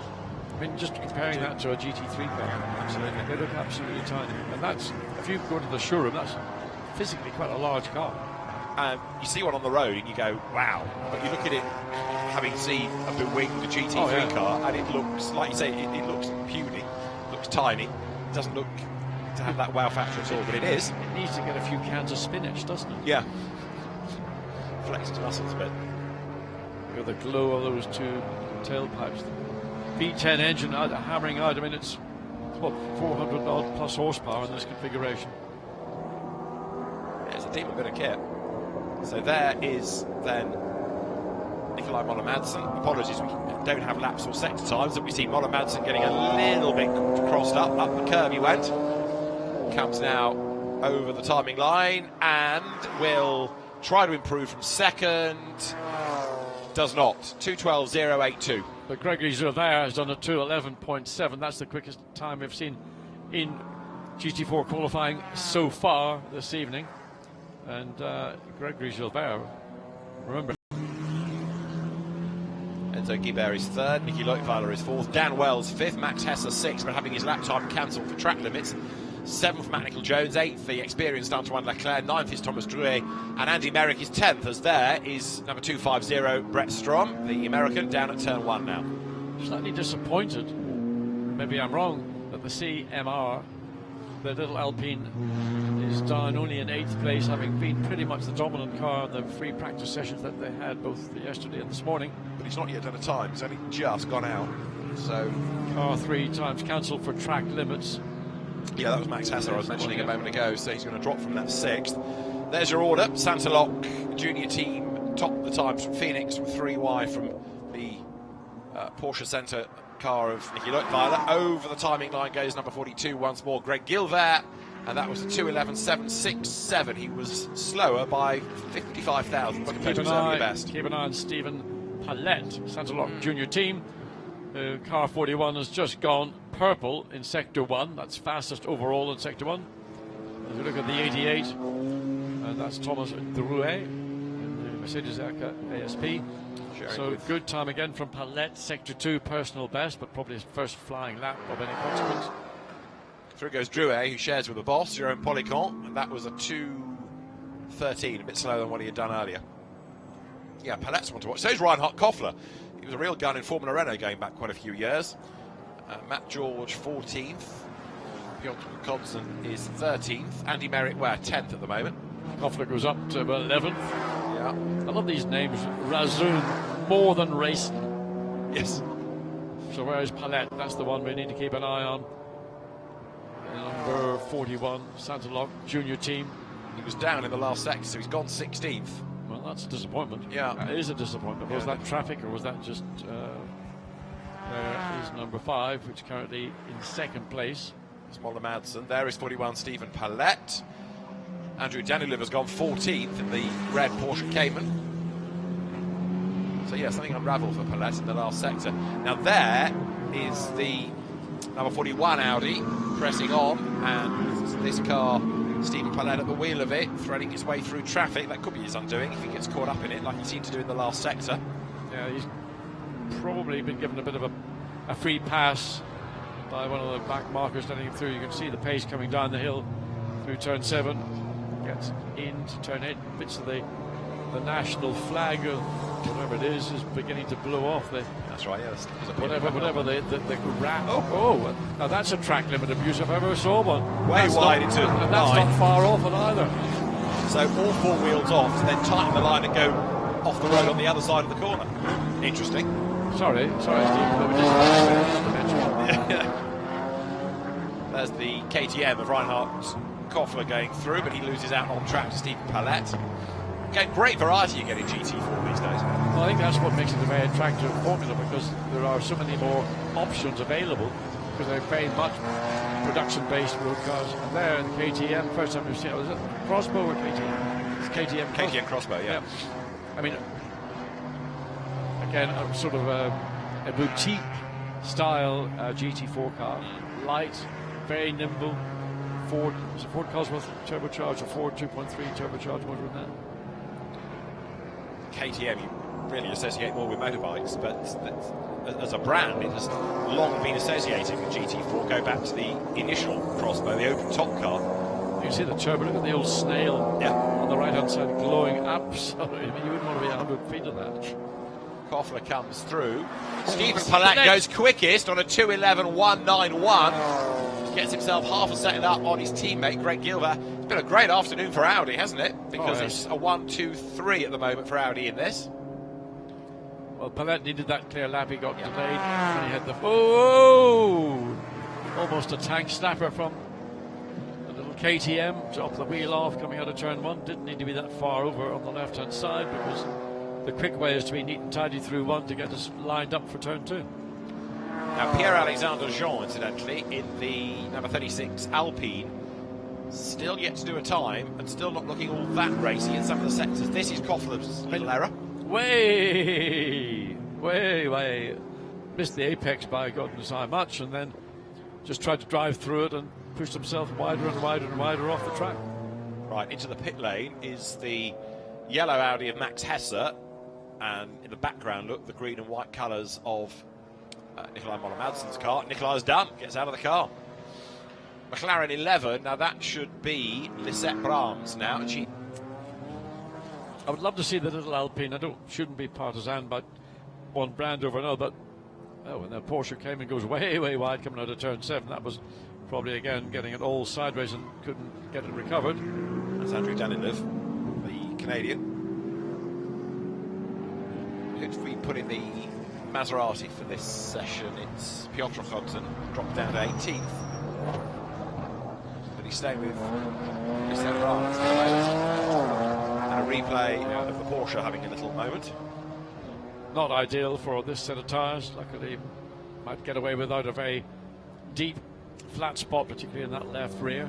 I mean, just comparing that to a GT3 car, absolutely, they look absolutely tiny. And that's, if you go to the showroom, that's physically quite a large car. You see one on the road and you go, wow. But you look at it, having seen a bewinged GT3 car, and it looks, like you say, it looks puny, it looks tiny. It doesn't look to have that wow factor at all, but it is. It needs to get a few cans of spinach, doesn't it? Yeah. Flex its muscles a bit. Look at the glow of those two tailpipes. The V10 engine hammering out. I mean, it's what, 400 odd plus horsepower in this configuration. Yeah, it's a decent bit of kit. So there is then Nikolai Moller Madsen. Apologies, we don't have laps or sector times, but we see Moller Madsen getting a little bit crossed up the curve he went. Comes now over the timing line and will try to improve from second. Does not. 2:12.082. But Gregory Gilbert has done a 2:11.7. That's the quickest time we've seen in GT4 qualifying so far this evening. And Gregory Gilbert, remember. Enzo Guibert is third, Nicky Leutwiler is fourth, Dan Wells fifth, Max Hesse sixth, but having his lap time cancelled for track limits. Seventh, Matt Nicol-Jones, eighth, the experienced Antoine Leclerc, ninth is Thomas Drouet, and Andy Merrick is 10th, as there is number 250, Brett Strom, the American, down at turn 1 now. Slightly disappointed, maybe I'm wrong, that the CMR, the little Alpine, is down only in 8th place, having been pretty much the dominant car in the free practice sessions that they had both yesterday and this morning. But he's not yet done a time, he's only just gone out. So car 3 times cancelled for track limits. Yeah, that was Max Hesse I was mentioning a moment ago, so he's going to drop from that 6th. There's your order. Santalok junior team top the times from Phoenix, with 3 wide from the Porsche Centre car of Nicky Leutwiler. Over the timing line goes number 42 once more, Greg Gilbert, and that was a 2:11.767. He was slower by 55,000, but compared to his earlier best. Keep an eye on Stephen Palette, Santalok junior team. Car 41 has just gone purple in Sector 1. That's fastest overall in Sector 1. If you look at the 88, and that's Thomas Drouet in the Mercedes ASP. So good time again from Palette, Sector 2 personal best, but probably his first flying lap of any consequence. Through goes Drouet, who shares with the boss, Jerome Policon, and that was a 2:13, a bit slower than what he had done earlier. Yeah, Palette's one to watch. So is Reinhard Koffler. He was a real gun in Formula Renault going back quite a few years. Matt George 14th, Piotr Kodzen is 13th, Andy Merrick, 10th at the moment. Koffler goes up to 11th. Yeah. I love these names. Razun, more than racing. Yes. So where is Palette? That's the one we need to keep an eye on. Number 41, Santalok junior team. He was down in the last sector, so he's gone 16th. Well, that's a disappointment. Yeah. It is a disappointment. Was that traffic, or was that just... there is number 5, which currently in 2nd place. It's Moller Madsen. There is 41, Stephen Palette. Andrew Danilov has gone 14th in the red Porsche Cayman. So yeah, something unravelled for Palette in the last sector. Now there is the number 41 Audi pressing on, and this car, Stephen Palette at the wheel of it, threading his way through traffic. That could be his undoing if he gets caught up in it, like he seemed to do in the last sector. Yeah, he's probably been given a bit of a free pass by one of the back markers letting him through. You can see the pace coming down the hill through turn 7. Gets into turn 8, bits of the national flag of whatever it is beginning to blow off. That's right, yes. Whatever the wrap. Oh, now that's a track limit abuse if I ever saw one. Way wide into and that's not far off it either. So all 4 wheels off, then tighten the line and go off the road on the other side of the corner. Interesting. Sorry, Steve. But we just There's the KTM of Reinhard Koffler going through, but he loses out on track to Stephen Palette. Again, great variety you get in GT4 these days. Well, I think that's what makes it a very attractive formula, because there are so many more options available, because they're very much production-based road cars. And there in KTM, first time we've seen it, was it Crossbow or KTM? It's KTM. KTM Crossbow, yeah. I mean, again, a sort of a boutique style GT4 car. Light, very nimble. Ford Cosworth turbocharged, or Ford 2.3 turbocharged motor in that. KTM, you really associate more with motorbikes, but as a brand, it has long been associated with GT4. Go back to the initial Crossbow, the open top car. You see the turbo, look at the old snail on the right hand side glowing absolutely. I mean, you wouldn't want to be 100 feet of that. Koffler comes through. Stephen Paddock goes quickest on a 2:11.191. Gets himself half a second up on his teammate Greg Gilbert. It's been a great afternoon for Audi, hasn't it? Because it's a 1-2-3 at the moment for Audi in this. Well, Palette needed that clear lap. He got delayed. And he had the almost a tank snapper from the little KTM. Dropped the wheel off coming out of turn 1. Didn't need to be that far over on the left hand side, because the quick way is to be neat and tidy through 1 to get us lined up for turn 2. Now, Pierre-Alexandre Jean, incidentally, in the number 36 Alpine, still yet to do a time and still not looking all that racy in some of the sectors. This is Koffler's little error. Way. Missed the apex by God knows how much, and then just tried to drive through it and pushed himself wider and wider and wider off the track. Right, into the pit lane is the yellow Audi of Max Hesse, and in the background, look, the green and white colours of Nikolai Moller-Madsen's car. Nikolai's done, gets out of the car. McLaren 11, now that should be Lisette Brahms now. And I would love to see the little Alpine. Shouldn't be partisan, but one brand over another. But when the Porsche came and goes way wide coming out of turn 7, that was probably again getting it all sideways and couldn't get it recovered. That's Andrew Danilov, the Canadian. If we put in the Maserati for this session, it's Piotr Hodson, dropped down to 18th. But he's staying with Lisette Brahms for the moment. And a replay of the Porsche having a little moment. Not ideal for this set of tyres. Luckily, might get away without a very deep, flat spot, particularly in that left rear.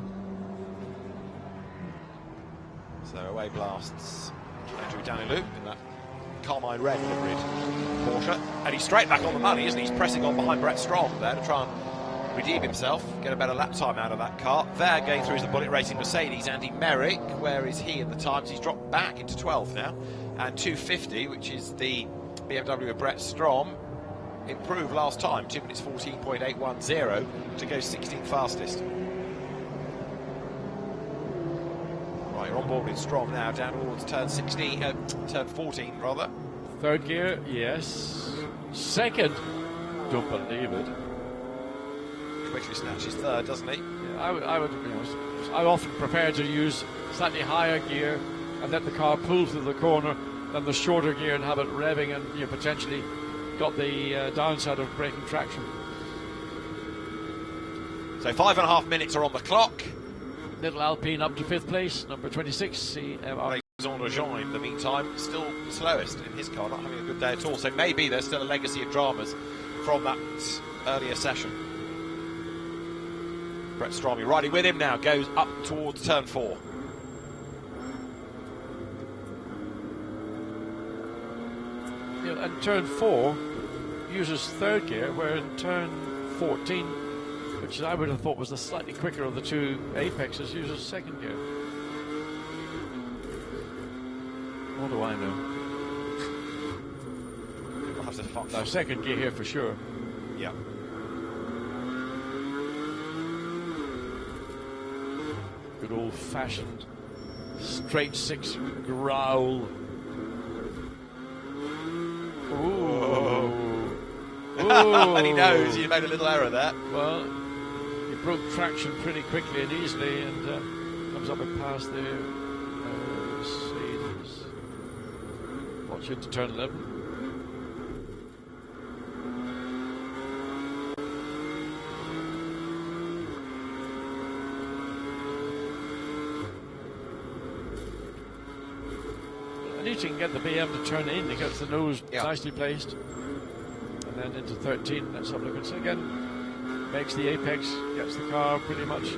So away blasts Andrew Danilov in that carmine red liveried Porsche, and he's straight back on the money, isn't he? He's pressing on behind Brett Strom there to try and redeem himself, get a better lap time out of that car. There, going through is the Bullet Racing Mercedes, Andy Merrick. Where is he at the times? He's dropped back into 12th now, and 250, which is the BMW of Brett Strom, improved last time, 2 minutes 14.810 to go 16th fastest. Right, you're on board with Strom now, down towards turn 14 rather. Third gear, yes. Second, don't believe it. Quickly snatches third, doesn't he? Yeah, I would, I often prefer to use slightly higher gear and let the car pull through the corner than the shorter gear and have it revving, and you potentially got the downside of breaking traction. So 5.5 minutes are on the clock. Little Alpine up to 5th place, number 26. Alexandre Jean, in the meantime, still the slowest in his car, not having a good day at all. So maybe there's still a legacy of dramas from that earlier session. Brett Strom, you're riding with him now, goes up towards turn 4. And turn 4 uses third gear, where in turn 14, which I would have thought was the slightly quicker of the two apexes, uses second gear. What do I know? We'll have to find No, second gear here for sure. Yeah. Good old-fashioned straight 6 growl. Ooh. And he knows he made a little error there. Well, he broke traction pretty quickly and easily, and comes up and past the Mercedes. Watch into turn 11. At least you can get the BM to turn in. He gets the nose nicely placed. And then into 13, let's have a look. So again, makes the apex, gets the car pretty much.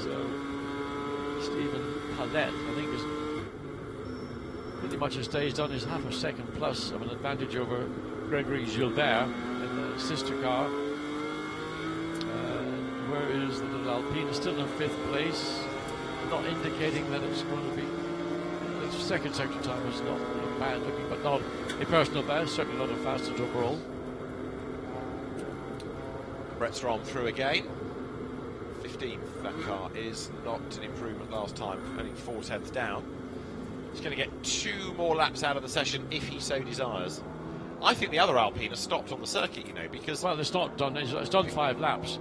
So Stephen Palette, I think, is pretty much as day's done is half a second plus of an advantage over Gregory Gilbert in the sister car. Where is the little Alpine? It's still in 5th place, not indicating that it's going to be. The second sector time is not bad looking, but not a personal best, certainly not a fastest overall. Brett Strom through again. 15th, that car is not an improvement last time, only 4/10 down. He's going to get 2 more laps out of the session if he so desires. I think the other Alpine has stopped on the circuit, you know, because... Well, it's not done, it's done 5 laps.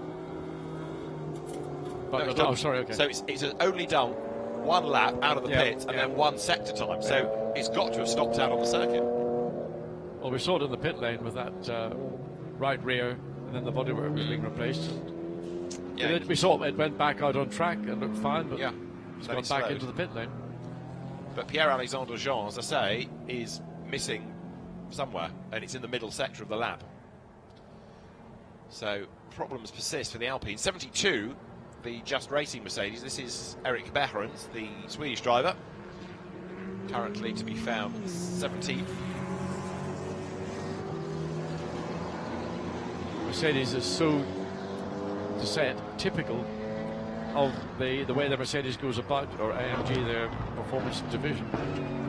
But, no, sorry, okay. So it's only done 1 lap out of the pit and then 1 sector time, so it's got to have stopped out on the circuit. Well, we saw it in the pit lane with that right rear, and then the bodywork was being replaced. Yeah. We saw it went back out on track and looked fine, but it's gone back into the pit lane. But Pierre-Alexandre Jean, as I say, is missing somewhere, and it's in the middle sector of the lap. So problems persist for the Alpine. 72, the Just Racing Mercedes. This is Eric Behrens, the Swedish driver, currently to be found 17th. Mercedes is so, to say it, typical of the way the Mercedes goes about, or AMG, their performance division,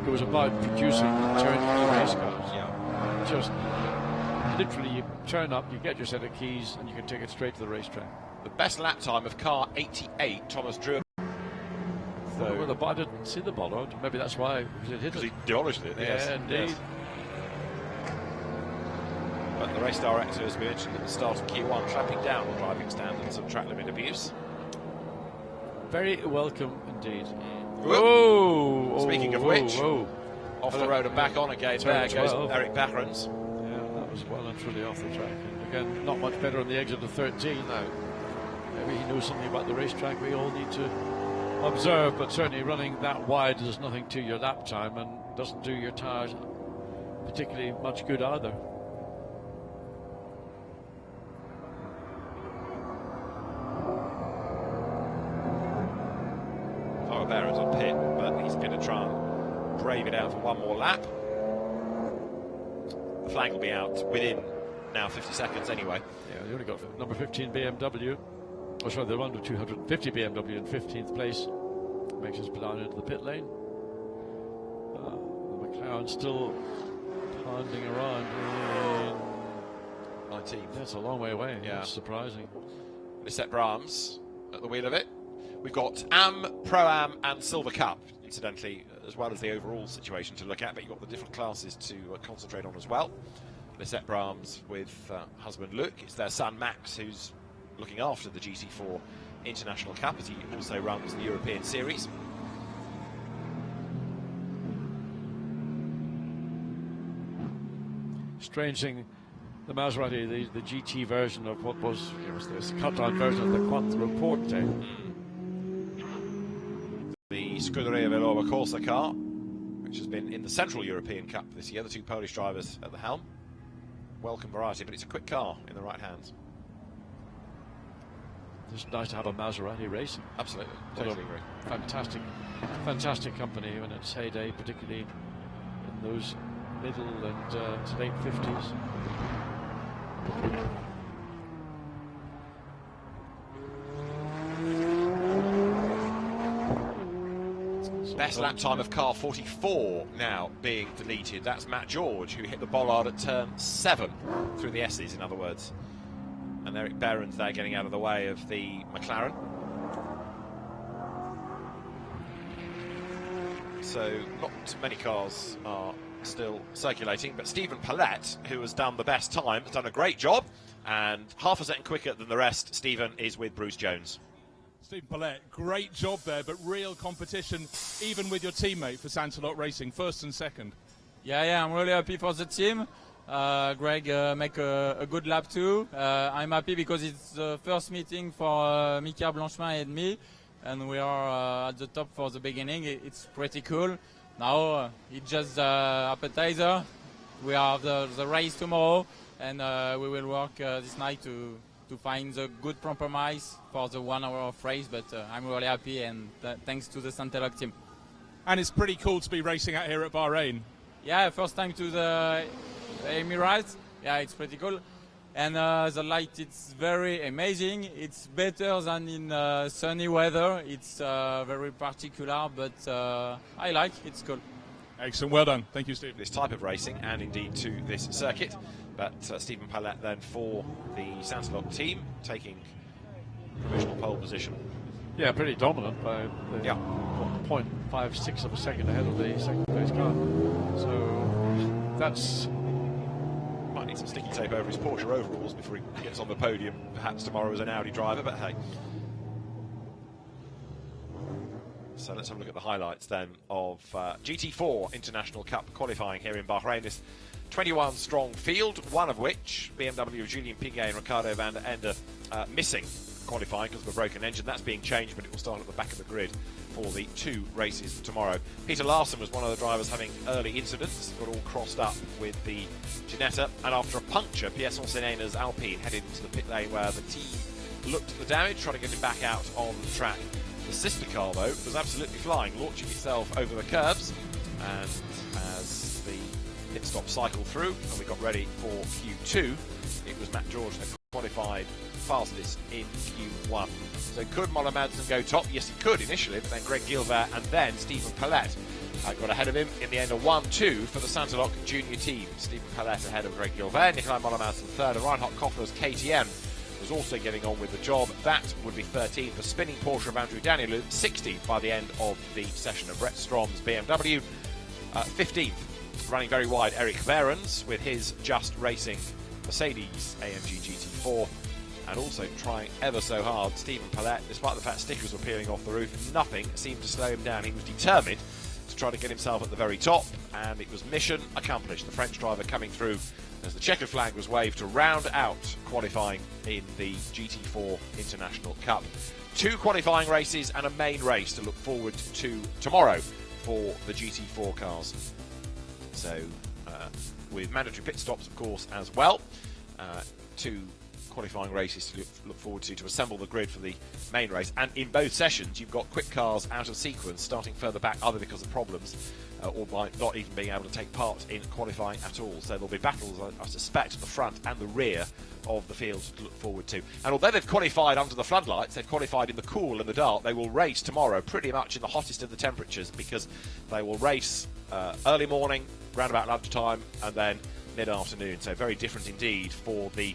goes about producing turnkey race cars. Yeah. Just literally, you turn up, you get your set of keys, and you can take it straight to the racetrack. The best lap time of car 88, Thomas Drew. Well, I didn't see the ball. Maybe that's why, because it hit Because it. he demolished it. Yeah, indeed. Yes. But the race director, as we mentioned at the start of Q1, clamping down on driving standards and track limit abuse. Very welcome indeed. Whoa! Speaking of which, whoa. Off the road and back on again, there goes Eric Behrens. Yeah, that was well and truly off the track. And again, not much better on the exit of 13. No. Maybe he knows something about the racetrack we all need to observe, but certainly running that wide does nothing to your lap time and doesn't do your tyres particularly much good either. Behrens on pit, but he's going to try and brave it out for 1 more lap. The flag will be out within now 50 seconds anyway. Yeah, you only got number 15 BMW. Oh, sorry, they're under 250 BMW in 15th place. Makes us down into the pit lane. The McLaren still pounding around in 19th. That's a long way away. Yeah. That's surprising. Lisette Brahms at the wheel of it. We've got Am, Pro-Am and Silver Cup, incidentally, as well as the overall situation to look at, but you've got the different classes to concentrate on as well. Lisette Brahms with husband Luc. It's their son Max who's looking after the GT4 International Cup, as he also runs the European Series. Strange thing, the Maserati, the GT version of what was, this cut-down version of the Quattroporte. The Scuderia Velova Corsa car, which has been in the Central European Cup this year, the 2 Polish drivers at the helm. Welcome variety, but it's a quick car in the right hands. It's nice to have a Maserati racing. Absolutely, totally agree. Fantastic company in its heyday, particularly in those middle and late 50s. Best lap time of car 44 now being deleted. That's Matt George, who hit the bollard at turn 7 through the S's, in other words. And Eric Behrens there getting out of the way of the McLaren. So not many cars are still circulating, but Stephen Pallette, who has done the best time, has done a great job, and half a second quicker than the rest. Stephen is with Bruce Jones. Stephen Pallette, great job there, but real competition even with your teammate for Santalot Racing, first and second. Yeah, I'm really happy for the team. Greg make a good lap too. I'm happy because it's the first meeting for Mika Blancpain and me, and we are at the top for the beginning. It's pretty cool. Now it's just appetizer. We have the race tomorrow, and we will work this night to find a good compromise for the 1 hour of race. But I'm really happy, and thanks to the Santalot team. And it's pretty cool to be racing out here at Bahrain. Yeah, first time to the Emirates. Yeah, it's pretty cool. And the light, it's very amazing. It's better than in sunny weather. It's very particular, but I like it. It's cool. Excellent, well done. Thank you, Steve. This type of racing, and indeed to this circuit. But Stephen Palette then for the Sansalot team, taking provisional pole position. Yeah, pretty dominant by Yeah. 0.56 of a second ahead of the second place car. So that's... Might need some sticky tape over his Porsche overalls before he gets on the podium, perhaps tomorrow as an Audi driver, but hey. So let's have a look at the highlights then of GT4 International Cup qualifying here in Bahrain. This 21 strong field, one of which BMW of Julien Piquet and Ricardo van der Ende missing qualifying because of a broken engine. That's being changed, but it will start at the back of the grid for the 2 races tomorrow. Peter Larson was one of the drivers having early incidents, got all crossed up with the Ginetta, and after a puncture, Pierson Senena's Alpine headed into the pit lane where the team looked at the damage, trying to get him back out on the track. The sister car, though, was absolutely flying, launching itself over the curbs, and as the pit stop cycled through and we got ready for Q2, it was Matt George that qualified fastest in Q1. So could Moller Madsen go top? Yes, he could initially, but then Greg Gilbert and then Stephen Palette got ahead of him in the end of 1-2 for the Sansalot junior team. Stephen Palette ahead of Greg Gilbert, Nikolai Moller Madsen third, and Reinhard Koffler's KTM was also getting on with the job. That would be 13th. The spinning Porsche of Andrew Danielou, 16th by the end of the session of Brett Strom's BMW. 15th, running very wide, Eric Behrens with his Just Racing Mercedes AMG GT4. And also trying ever so hard, Stephen Palette, despite the fact stickers were peeling off the roof, nothing seemed to slow him down. He was determined to try to get himself at the very top, and it was mission accomplished. The French driver coming through as the checkered flag was waved to round out qualifying in the GT4 International Cup. 2 qualifying races and a main race to look forward to tomorrow for the GT4 cars. So, with mandatory pit stops, of course, as well. 2 qualifying races to look forward to assemble the grid for the main race. And in both sessions, you've got quick cars out of sequence, starting further back, either because of problems or by not even being able to take part in qualifying at all. So there'll be battles, I suspect, at the front and the rear of the field to look forward to. And although they've qualified under the floodlights, they've qualified in the cool and the dark, they will race tomorrow pretty much in the hottest of the temperatures, because they will race early morning, round about lunchtime, and then mid-afternoon. So very different indeed for the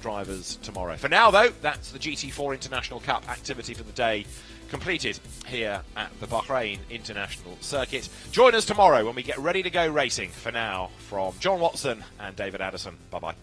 drivers tomorrow. For now, though, that's the GT4 International Cup activity for the day completed here at the Bahrain International Circuit. Join us tomorrow when we get ready to go racing. For now, from John Watson and David Addison, bye-bye.